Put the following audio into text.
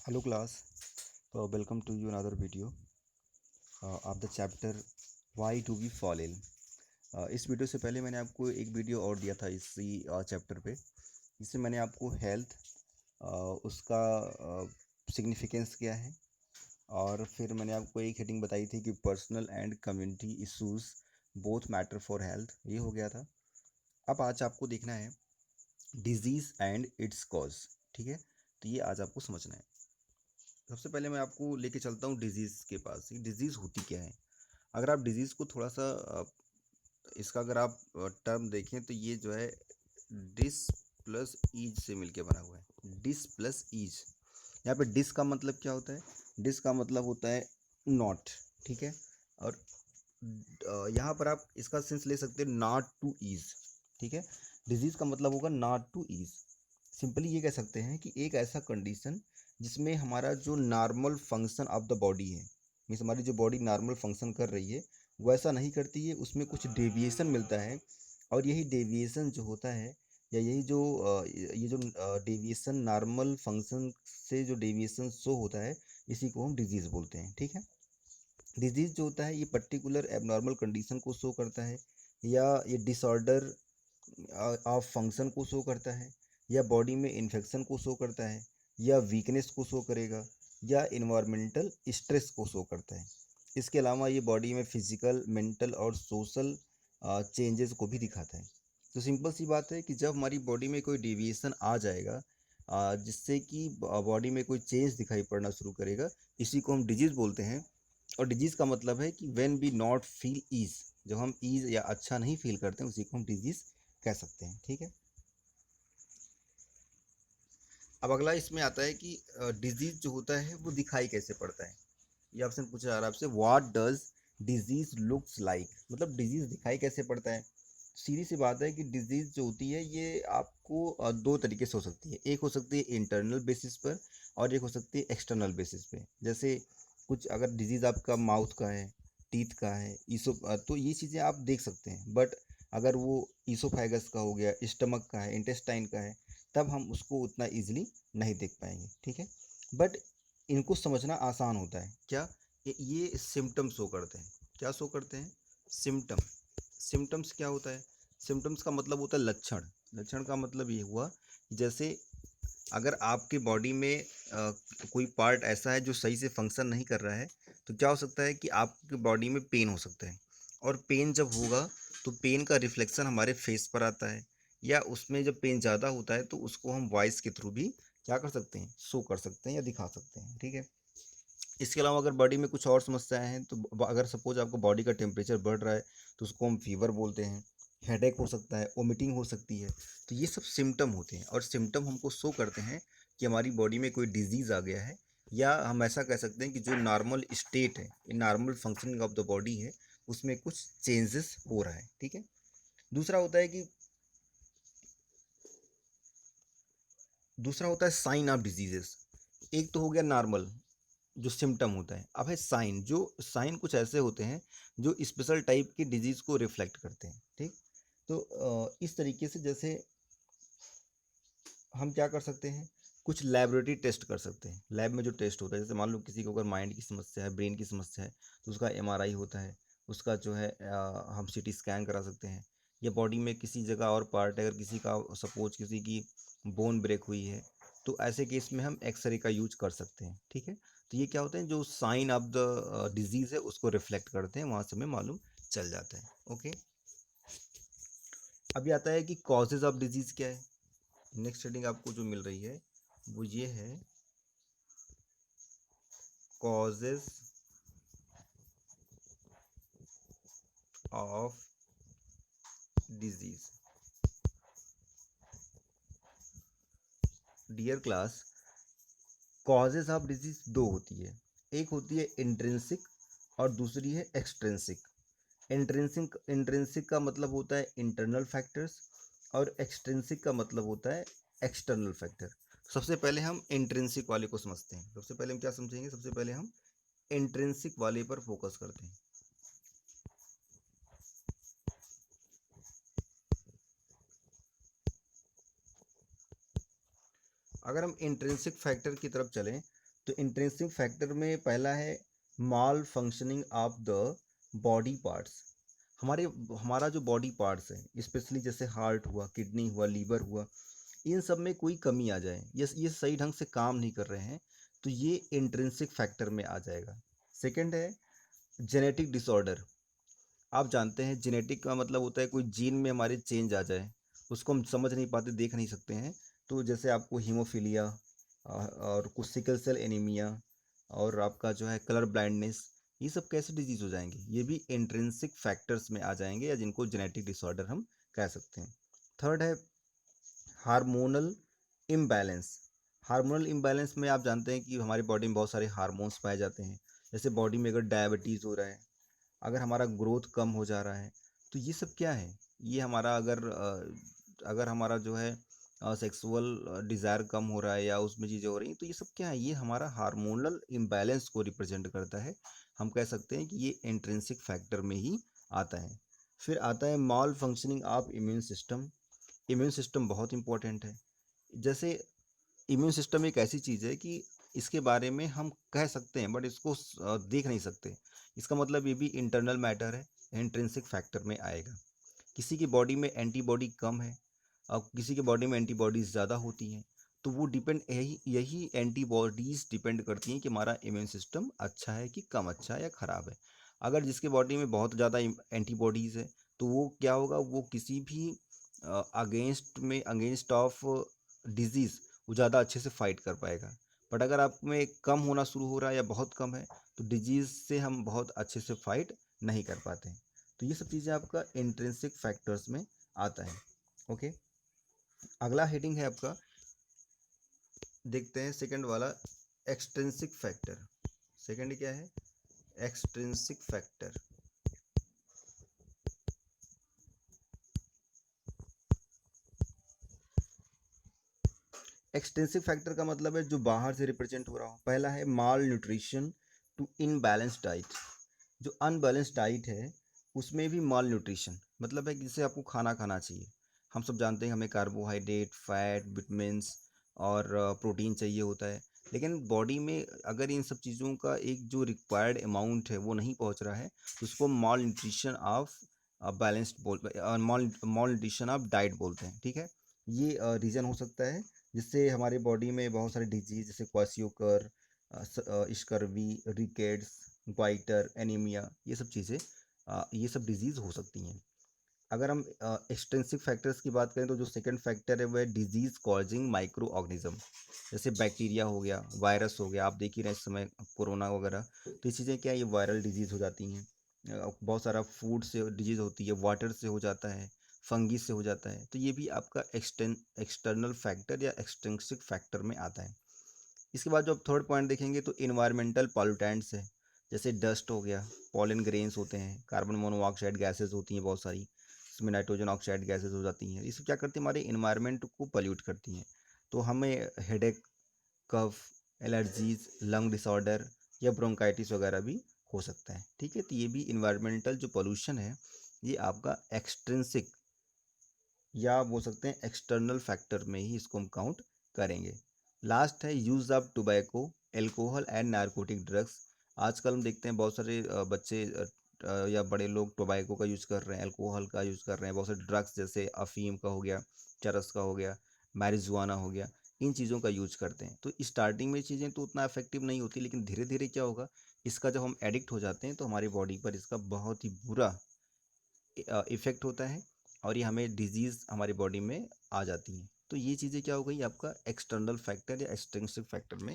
Hello class, welcome to you another video of the chapter Why do we fall ill। इस video से पहले मैंने आपको एक वीडियो और दिया था इसी चैप्टर पे, जिसमें मैंने आपको हेल्थ उसका सिग्निफिकेंस क्या है, और फिर मैंने आपको एक हेडिंग बताई थी कि personal and community issues both matter for health, ये हो गया था। अब आज आपको देखना है डिजीज़ एंड इट्स कॉज। ठीक है, तो ये आज आपको समझना है। सबसे पहले मैं आपको लेके चलता हूँ डिजीज़ के पास। ये डिजीज़ होती क्या है? अगर आप डिजीज़ को थोड़ा सा इसका अगर आप टर्म देखें तो ये जो है डिस प्लस ईज से मिलके बना हुआ है। डिस प्लस ईज, यहाँ पे डिस का मतलब क्या होता है? डिस का मतलब होता है नॉट। ठीक है, और यहाँ पर आप इसका सेंस ले सकते हैं नॉट टू ईज। ठीक है, डिजीज़ का मतलब होगा नॉट टू ईज। सिंपली ये कह सकते हैं कि एक ऐसा कंडीशन जिसमें हमारा जो normal function of the body है, मीन्स हमारी जो बॉडी नॉर्मल फंक्शन कर रही है वैसा नहीं करती है, उसमें कुछ डेविएशन मिलता है। और यही डेविएशन जो होता है, या यही जो ये जो डेविएशन नॉर्मल फंक्शन से जो डेविएशन शो होता है, इसी को हम डिजीज़ बोलते हैं। ठीक है, डिजीज़ जो होता है ये पर्टिकुलर एबनॉर्मल कंडीशन को शो करता है, या ये डिसऑर्डर ऑफ फंक्शन को शो करता है, या बॉडी में इन्फेक्शन को शो करता है, या वीकनेस को शो करेगा, या इन्वायरमेंटल स्ट्रेस को शो करता है। इसके अलावा ये बॉडी में फिजिकल, मेंटल और सोशल चेंजेस को भी दिखाता है। तो सिंपल सी बात है कि जब हमारी बॉडी में कोई डेविएशन आ जाएगा, जिससे कि बॉडी में कोई चेंज दिखाई पड़ना शुरू करेगा, इसी को हम डिजीज़ बोलते हैं। और डिजीज़ का मतलब है कि when we not feel ease, जब हम ईज या अच्छा नहीं फील करते हैं, उसी को हम डिजीज़ कह सकते हैं। ठीक है, अब अगला इसमें आता है कि डिजीज़ जो होता है वो दिखाई कैसे पड़ता है। ये ऑप्शन पूछा जा रहा है आपसे, what does disease looks like, मतलब डिजीज़ दिखाई कैसे पड़ता है। सीधी सी बात है कि डिजीज़ जो होती है ये आपको दो तरीके से हो सकती है। एक हो सकती है इंटरनल बेसिस पर, और एक हो सकती है एक्सटर्नल बेसिस पे। जैसे कुछ अगर डिजीज़ आपका माउथ का है, टीथ का है, तो ये चीज़ें आप देख सकते हैं। बट अगर वो ईसोफेगस का हो गया, स्टमक का है, इंटेस्टाइन का है, तब हम उसको उतना ईजिली नहीं देख पाएंगे। ठीक है, बट इनको समझना आसान होता है। क्या? ये सिम्टम्स शो करते हैं। क्या शो करते हैं? सिम्टम। सिम्टम्स क्या होता है? सिम्टम्स का मतलब होता है लक्षण। लक्षण का मतलब ये हुआ, जैसे अगर आपके बॉडी में कोई पार्ट ऐसा है जो सही से फंक्शन नहीं कर रहा है, तो क्या हो सकता है कि आपके बॉडी में पेन हो सकता है। और पेन जब होगा तो पेन का रिफ्लेक्शन हमारे फेस पर आता है, या उसमें जब पेन ज़्यादा होता है तो उसको हम वॉइस के थ्रू भी क्या कर सकते हैं, शो कर सकते हैं या दिखा सकते हैं। ठीक है, इसके अलावा अगर बॉडी में कुछ और समस्याएं हैं, तो अगर सपोज आपको बॉडी का टेम्परेचर बढ़ रहा है, तो उसको हम फीवर बोलते हैं। हेडेक हो सकता है, वोमिटिंग हो सकती है। तो ये सब सिम्टम होते हैं, और सिम्टम हमको शो करते हैं कि हमारी बॉडी में कोई डिजीज़ आ गया है, या हम ऐसा कह सकते हैं कि जो नॉर्मल स्टेट है, normal functioning of the body है, उसमें कुछ चेंजेस हो रहा है। ठीक है, दूसरा होता है कि दूसरा होता है साइन ऑफ डिजीजेस। एक तो हो गया नॉर्मल जो सिम्टम होता है, अब है साइन। जो साइन कुछ ऐसे होते हैं जो स्पेशल टाइप की डिजीज़ को रिफ्लेक्ट करते हैं। ठीक, तो इस तरीके से जैसे हम क्या कर सकते हैं, कुछ लेबोरेटरी टेस्ट कर सकते हैं। लैब में जो टेस्ट होता है, जैसे मान लो किसी को अगर माइंड की समस्या है, ब्रेन की समस्या है, तो उसका एमआरआई होता है। उसका जो है हम सीटी स्कैन करा सकते हैं। या बॉडी में किसी जगह और पार्ट है, अगर किसी का सपोज किसी की बोन ब्रेक हुई है, तो ऐसे केस में हम एक्सरे का यूज कर सकते हैं। ठीक है, तो ये क्या होता है, जो साइन ऑफ द डिजीज़ है उसको रिफ्लेक्ट करते हैं, वहाँ से हमें मालूम चल जाता है। ओके, अभी आता है कि कॉजेज ऑफ डिजीज़ क्या है। नेक्स्ट हेडिंग आपको जो मिल रही है वो ये है, causes of disease. Dear class, causes of disease दो होती है। एक होती है इंट्रिंसिक, और दूसरी है एक्सट्रिंसिक। इंट्रिंसिक का मतलब होता है इंटरनल फैक्टर्स, और एक्सट्रिंसिक का मतलब होता है एक्सटर्नल फैक्टर। सबसे पहले हम इंट्रिंसिक वाले को समझते हैं। सबसे पहले हम क्या समझेंगे, सबसे पहले हम इंट्रिंसिक वाले पर फोकस करते हैं। अगर हम इंट्रिंसिक फैक्टर की तरफ चलें, तो इंट्रिंसिक फैक्टर में पहला है malfunctioning of the body parts. हमारा जो बॉडी पार्ट्स है, स्पेशली जैसे हार्ट हुआ, किडनी हुआ, लीवर हुआ, इन सब में कोई कमी आ जाए, ये सही ढंग से काम नहीं कर रहे हैं, तो ये इंट्रिंसिक फैक्टर में आ जाएगा। सेकंड है जेनेटिक डिसऑर्डर। आप जानते हैं जेनेटिक का मतलब होता है कोई जीन में हमारे चेंज आ जाए, उसको हम समझ नहीं पाते, देख नहीं सकते हैं। तो जैसे आपको हीमोफीलिया और कुछ सिकल सेल एनीमिया और आपका जो है कलर ब्लाइंडनेस, ये सब कैसे डिजीज हो जाएंगे, ये भी इंट्रिंसिक फैक्टर्स में आ जाएंगे, या जिनको जेनेटिक डिसऑर्डर हम कह सकते हैं। थर्ड है हार्मोनल इम्बैलेंस। हार्मोनल इम्बैलेंस में आप जानते हैं कि हमारी बॉडी में बहुत सारे हार्मोन्स पाए जाते हैं। जैसे बॉडी में अगर डायबिटीज़ हो रहा है, अगर हमारा ग्रोथ कम हो जा रहा है, तो ये सब क्या है, ये हमारा अगर हमारा जो है सेक्सुअल डिज़ायर कम हो रहा है या उसमें चीज़ें हो रही हैं, तो ये सब क्या है, ये हमारा हार्मोनल इम्बैलेंस को रिप्रेजेंट करता है। हम कह सकते हैं कि ये इंट्रिंसिक फैक्टर में ही आता है। फिर आता है malfunctioning of immune system. Immune system बहुत इंपॉर्टेंट है। जैसे इम्यून सिस्टम एक ऐसी चीज़ है कि इसके बारे में हम कह सकते हैं, बट इसको देख नहीं सकते। इसका मतलब ये भी इंटरनल मैटर है, इंट्रिंसिक फैक्टर में आएगा। किसी की बॉडी में एंटीबॉडी कम है और किसी की बॉडी में एंटीबॉडीज़ ज़्यादा होती हैं, तो वो डिपेंड यही यही एंटीबॉडीज़ डिपेंड करती हैं कि हमारा इम्यून सिस्टम अच्छा है कि कम अच्छा है या ख़राब है। अगर जिसके बॉडी में बहुत ज़्यादा एंटीबॉडीज़ है, तो वो क्या होगा, वो किसी भी अगेंस्ट ऑफ डिजीज़ वो ज़्यादा अच्छे से फाइट कर पाएगा। बट अगर आप में कम होना शुरू हो रहा है या बहुत कम है, तो डिजीज़ से हम बहुत अच्छे से फाइट नहीं कर पाते हैं। तो ये सब चीज़ें आपका इंट्रिंसिक फैक्टर्स में आता है। ओके, अगला हेडिंग है आपका, देखते हैं सेकंड वाला, एक्सट्रिंसिक फैक्टर। सेकंड क्या है, एक्सट्रिंसिक फैक्टर। एक्सटेंसिव फैक्टर का मतलब है जो बाहर से रिप्रेजेंट हो रहा हो। पहला है माल न्यूट्रिशन टू इनबैलेंस डाइट। जो अनबैलेंस डाइट है उसमें भी माल न्यूट्रिशन मतलब है कि जैसे आपको खाना खाना चाहिए, हम सब जानते हैं हमें कार्बोहाइड्रेट, फैट, विटामिन्स और प्रोटीन चाहिए होता है, लेकिन बॉडी में अगर इन सब चीज़ों का एक जो रिक्वायर्ड अमाउंट है वो नहीं पहुंच रहा है, तो उसको malnutrition of balanced malnutrition of diet बोलते हैं। ठीक है, ये रीज़न हो सकता है जिससे हमारे बॉडी में बहुत सारे डिजीज जैसे क्वासियोकर, स्कर्वी, रिकेट्स, ग्वाइटर, एनीमिया, ये सब डिजीज़ हो सकती हैं। अगर हम एक्सटेंसिव फैक्टर्स की बात करें, तो जो सेकंड फैक्टर है वो है डिजीज़ कॉजिंग माइक्रो ऑर्गेनिज्म। जैसे बैक्टीरिया हो गया, वायरस हो गया, आप देख ही रहे हैं इस समय कोरोना वगैरह, तो ये चीज़ें क्या है, ये वायरल डिजीज़ हो जाती हैं। बहुत सारा फूड से डिजीज़ होती है, वाटर से हो जाता है, फंगी से हो जाता है, तो ये भी आपका एक्सटर्नल फैक्टर या एक्सटेंसिव फैक्टर में आता है। इसके बाद जो आप थर्ड पॉइंट देखेंगे तो इन्वायरमेंटल पॉल्यूटेंट्स है। जैसे डस्ट हो गया, पॉलन ग्रेन्स होते हैं, कार्बन मोनोऑक्साइड गैसेज होती हैं बहुत सारी, इसमें नाइट्रोजन ऑक्साइड गैसेज हो जाती हैं। ये सब क्या करती हैं, हमारे इन्वायरमेंट को पॉल्यूट करती हैं। तो हमें हेडेक, कफ, एलर्जीज, लंग डिसऑर्डर या ब्रोंकाइटिस वगैरह भी हो सकता है। ठीक है, तो ये भी इन्वायरमेंटल जो पोल्यूशन है, ये आपका एक्सट्रिंसिक या आप बोल सकते हैं एक्सटर्नल फैक्टर में ही इसको हम काउंट करेंगे। लास्ट है use of tobacco, alcohol and narcotic drugs. आजकल हम देखते हैं बहुत सारे बच्चे या बड़े लोग टोबैको का यूज़ कर रहे हैं, अल्कोहल का यूज़ कर रहे हैं, बहुत सारे ड्रग्स जैसे अफीम का हो गया, चरस का हो गया, मैरिजुआना हो गया, इन चीज़ों का यूज करते हैं। तो स्टार्टिंग में चीज़ें तो उतना इफेक्टिव नहीं होती, लेकिन धीरे धीरे क्या होगा, इसका जब हम एडिक्ट हो जाते हैं तो हमारी बॉडी पर इसका बहुत ही बुरा इफ़ेक्ट होता है और ये हमें डिजीज़ हमारी बॉडी में आ जाती हैं। तो ये चीज़ें क्या हो गई, आपका एक्सटर्नल फैक्टर या एक्सट्रिंसिक फैक्टर में